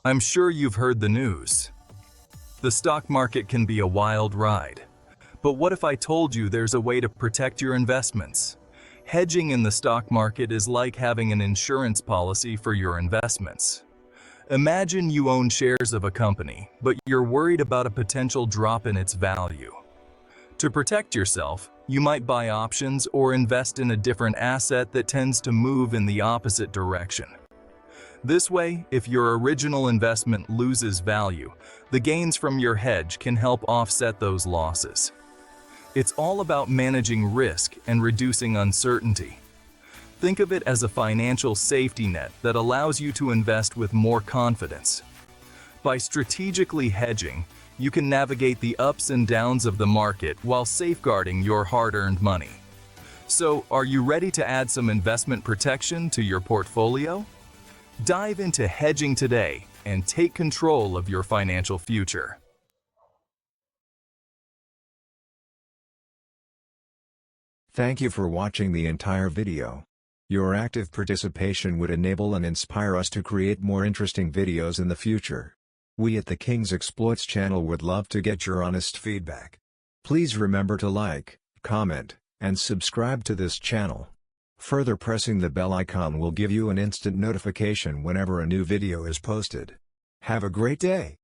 I'm sure you've heard the news. The stock market can be a wild ride. But what if I told you there's a way to protect your investments? Hedging in the stock market is like having an insurance policy for your investments. Imagine you own shares of a company, but you're worried about a potential drop in its value. To protect yourself, you might buy options or invest in a different asset that tends to move in the opposite direction. This way, if your original investment loses value, the gains from your hedge can help offset those losses. It's all about managing risk and reducing uncertainty. Think of it as a financial safety net that allows you to invest with more confidence. By strategically hedging, you can navigate the ups and downs of the market while safeguarding your hard-earned money. So, are you ready to add some investment protection to your portfolio? Dive into hedging today and take control of your financial future. Thank you for watching the entire video. Your active participation would enable and inspire us to create more interesting videos in the future. We at the King's Exploits channel would love to get your honest feedback. Please remember to like, comment, and subscribe to this channel. Further, pressing the bell icon will give you an instant notification whenever a new video is posted. Have a great day!